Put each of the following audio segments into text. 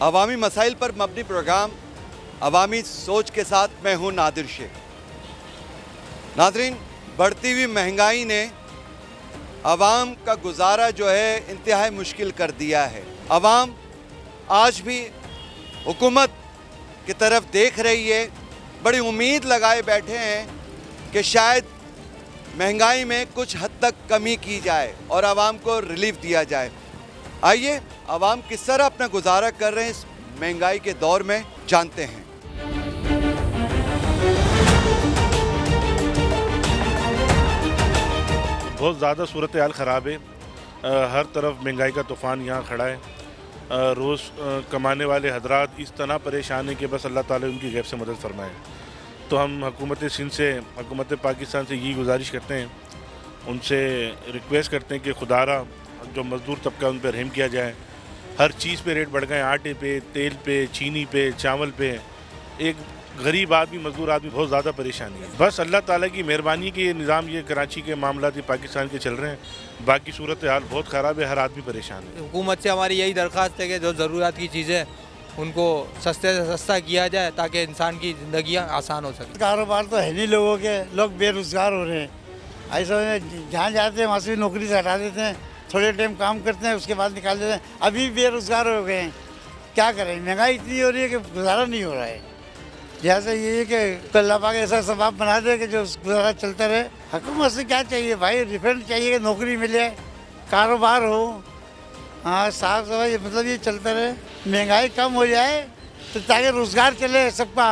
अवामी मसाइल पर मबनी प्रोग्राम अवामी सोच के साथ मैं हूँ नादिर शेख। नाज़रीन, बढ़ती हुई महंगाई ने अवाम का गुजारा जो है इंतहाई मुश्किल कर दिया है। अवाम आज भी हुकूमत की तरफ देख रही है, बड़ी उम्मीद लगाए बैठे हैं कि शायद महंगाई में कुछ हद तक कमी की जाए और आवाम को रिलीफ दिया जाए। आइए आवाम किस तरह अपना गुजारा कर रहे हैं इस महंगाई के दौर में, जानते हैं। बहुत ज़्यादा सूरत हाल ख़राब है। हर तरफ महंगाई का तूफ़ान यहाँ खड़ा है। रोज़ कमाने वाले हजरात इस तरह परेशान हैं कि बस अल्लाह ताला उनकी गैब से मदद फरमाए। तो हम हुकूमत सिंध से, हुकूमत पाकिस्तान से यही गुजारिश करते हैं, उनसे रिक्वेस्ट करते हैं कि खुदारा जो मज़दूर तबका उन पर रहम किया जाए। हर चीज़ पे रेट बढ़ गए, आटे पे, तेल पे, चीनी पे, चावल पे। एक गरीब आदमी, मजदूर आदमी बहुत ज़्यादा परेशानी है। बस अल्लाह ताला की मेहरबानी के निज़ाम ये कराची के मामला ये पाकिस्तान के चल रहे हैं। बाकी सूरत हाल बहुत ख़राब है, हर आदमी परेशान है। हुकूमत से हमारी यही दरख्वास्त है कि जो ज़रूरत की चीज़ें उनको सस्ते से सस्ता किया जाए ताकि इंसान की ज़िंदगियाँ आसान हो सके। कारोबार तो है नहीं लोगों के, लोग बेरोज़गार हो रहे हैं। ऐसा जहाँ जाते हैं वहाँ से नौकरी से हटा देते हैं, थोड़े टाइम काम करते हैं, उसके बाद निकाल देते हैं। अभी बेरोज़गार हो गए हैं, क्या करें? महंगाई इतनी हो रही है कि गुजारा नहीं हो रहा है। जैसे ये है कि अल्लाह पाक ऐसा सबाब बना दे कि जो गुजारा चलता रहे। हुकूमत से क्या चाहिए भाई? रिफंड चाहिए कि नौकरी मिले, कारोबार हो, हाँ साफ सफाई, मतलब ये चलता रहे, महंगाई कम हो जाए तो ताकि रोज़गार चले सबका।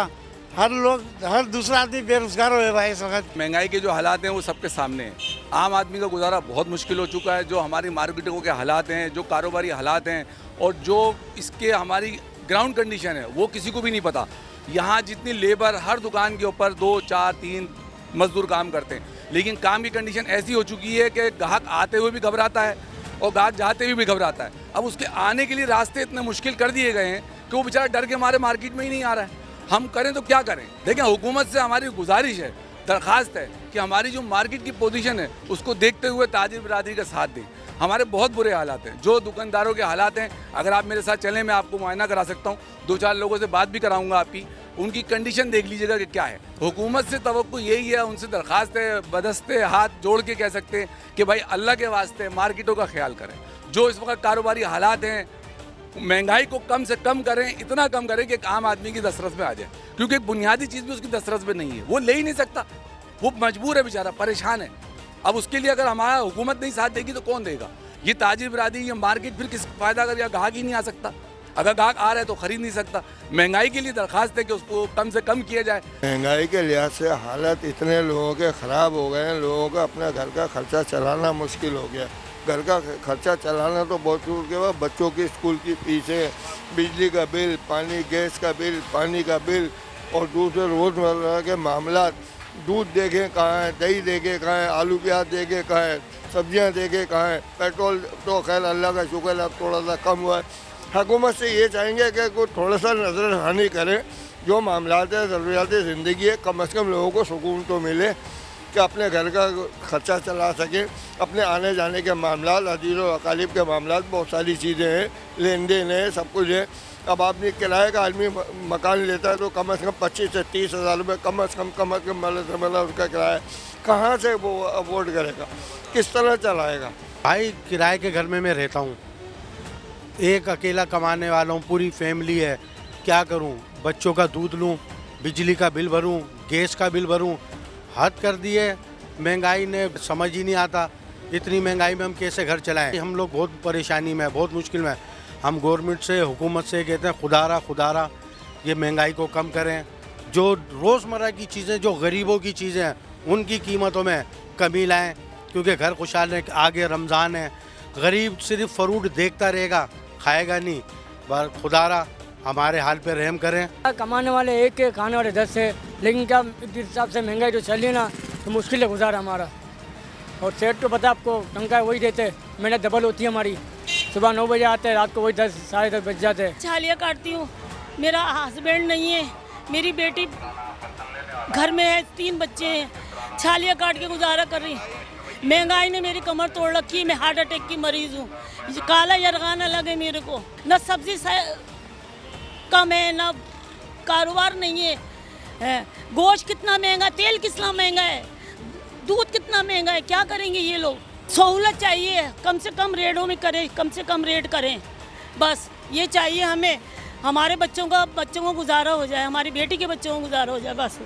हर दूसरा आदमी बेरोज़गार हो भाई इस वक्त। महंगाई के जो हालात हैं वो सबके सामने हैं। आम आदमी का गुजारा बहुत मुश्किल हो चुका है। जो हमारी मार्केटों के हालात हैं, जो कारोबारी हालात हैं और जो इसके हमारी ग्राउंड कंडीशन है वो किसी को भी नहीं पता। यहाँ जितनी लेबर, हर दुकान के ऊपर 2, 4, 3 मजदूर काम करते हैं, लेकिन काम की कंडीशन ऐसी हो चुकी है कि ग्राहक आते हुए भी घबराता है और ग्राहक जाते हुए भी घबराता है। अब उसके आने के लिए रास्ते इतने मुश्किल कर दिए गए हैं कि वो बेचारा डर के मारे मार्केट में ही नहीं आ रहा है। हम करें तो क्या करें? देखें, हुकूमत से हमारी गुजारिश है, दरख्वास्त है कि हमारी जो मार्केट की पोजीशन है उसको देखते हुए ताजिर बिरादरी का साथ दें। हमारे बहुत बुरे हालात हैं, जो दुकानदारों के हालात हैं, अगर आप मेरे साथ चलें मैं आपको मुआयना करा सकता हूँ। 2-4 लोगों से बात भी कराऊंगा आपकी, उनकी कंडीशन देख लीजिएगा कि क्या है। हुकूमत से तवक्को यही है, उनसे दरख्वास्त है, बदस्ते हाथ जोड़ के कह सकते हैं कि भाई अल्लाह के वास्ते मार्केटों का ख्याल करें। जो इस वक्त कारोबारी हालात हैं, महंगाई को कम से कम करें, इतना कम करें कि एक आम आदमी की दस्तरस में आ जाए, क्योंकि एक बुनियादी चीज़ भी उसकी दस्तरस में नहीं है, वो ले ही नहीं सकता, वो मजबूर है बेचारा, परेशान है। अब उसके लिए अगर हमारा हुकूमत नहीं साथ देगी तो कौन देगा? ये ताजिर बिरादरी, ये मार्केट फिर किस फ़ायदा कर, या ग्राहक ही नहीं आ सकता। अगर ग्राहक आ रहा है तो ख़रीद नहीं सकता। महंगाई के लिए दरख्वास्त है कि उसको कम से कम किया जाए। महंगाई के लिहाज से हालत इतने लोगों के ख़राब हो गए हैं, लोगों का अपना घर का खर्चा चलाना मुश्किल हो गया। घर का खर्चा चलाना तो बहुत दूर के बाद, बच्चों की स्कूल की फीसें, बिजली का बिल, पानी, गैस का बिल, पानी का बिल और दूसरे रोज़मर्रा के मामला, दूध देखें कहाँ है, दही देखें कहाँ है, आलू प्याज देखें कहाँ है, सब्जियां देखें कहाँ है। पेट्रोल तो खैर अल्लाह का शुक्र है अब थोड़ा सा कम हुआ है। हुकूमत से ये चाहेंगे कि कोई थोड़ा सा नज़रसानी करें, जो मामलात है, ज़रूरियात ज़िंदगी है, कम से कम लोगों को सुकून तो मिले कि अपने घर का खर्चा चला सके। अपने आने जाने के मामला, अजीज़ व अकालिब के मामला, बहुत सारी चीज़ें हैं, लेन देन है, सब कुछ है। अब आपने किराए का आदमी मकान लेता है तो कम से कम 25 से 30 हज़ार रुपये कम से कम मतलब उसका किराया कहाँ से वो अफोर्ड करेगा, किस तरह चलाएगा? भाई किराए के घर में मैं रहता हूँ, एक अकेला कमाने वाला हूँ, पूरी फैमिली है, क्या करूँ? बच्चों का दूध लूँ, बिजली का बिल भरूँ, गैस का बिल भरूँ, हद कर दिए महंगाई ने, समझ ही नहीं आता इतनी महंगाई में हम कैसे घर चलाएं। हम लोग बहुत परेशानी में, बहुत मुश्किल में। हम गवर्नमेंट से, हुकूमत से कहते हैं खुदारा ये महंगाई को कम करें। जो रोज़मर्रा की चीज़ें, जो गरीबों की चीज़ें हैं, उनकी कीमतों में कमी लाएं, क्योंकि घर खुशहाल है, आगे रमज़ान है। गरीब सिर्फ फ्रूट देखता रहेगा, खाएगा नहीं। पर खुदारा हमारे हाल पे रहम करें। कमाने वाले एक के, खाने वाले 10 है, लेकिन क्या इस हिसाब से महंगाई जो चल रही है ना, तो मुश्किल है गुजारा हमारा। और सेठ तो पता आपको, टंका वही देते, मेहनत डबल होती है हमारी। सुबह 9 बजे आते हैं, रात को वही 10, साढ़े 10 बज जाते हैं। छालियाँ काटती हूँ, मेरा हस्बैंड नहीं है, मेरी बेटी घर में है, 3 बच्चे हैं, छालियाँ काट के गुजारा कर रही। महंगाई ने मेरी कमर तोड़ रखी है, मैं हार्ट अटैक की मरीज़ हूँ। काला यरगान अलग है मेरे को, न सब्जी कम है ना कारोबार नहीं है। गोश्त कितना महंगा, तेल कितना महंगा है, दूध कितना महंगा है, क्या करेंगे ये लोग। सहूलत चाहिए, कम से कम रेटों में करें, कम से कम रेट करें, बस ये चाहिए हमें। हमारे बच्चों को गुजारा हो जाए, हमारी बेटी के बच्चों को गुजारा हो जाए बस।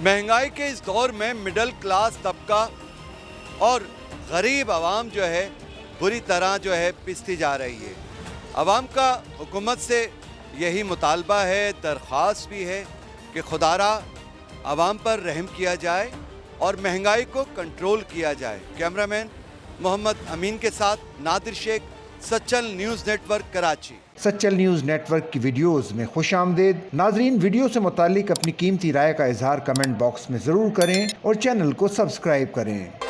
महंगाई के इस दौर में मिडिल क्लास तबका और गरीब आवाम जो है बुरी तरह जो है पिसती जा रही है। आवाम का हुकूमत से यही मुतालबा है, दरख्वास्त भी है कि खुदारा आवाम पर रहम किया जाए और महंगाई को कंट्रोल किया जाए। कैमरामैन मोहम्मद अमीन के साथ Nadir Shaikh, Sachal news network, Karachi. Sachal news network की वीडियोस में खुशामदीद। नाजरीन, वीडियो से मुतालिक अपनी कीमती राय का इजहार कमेंट बॉक्स में ज़रूर करें और चैनल को सब्सक्राइब करें।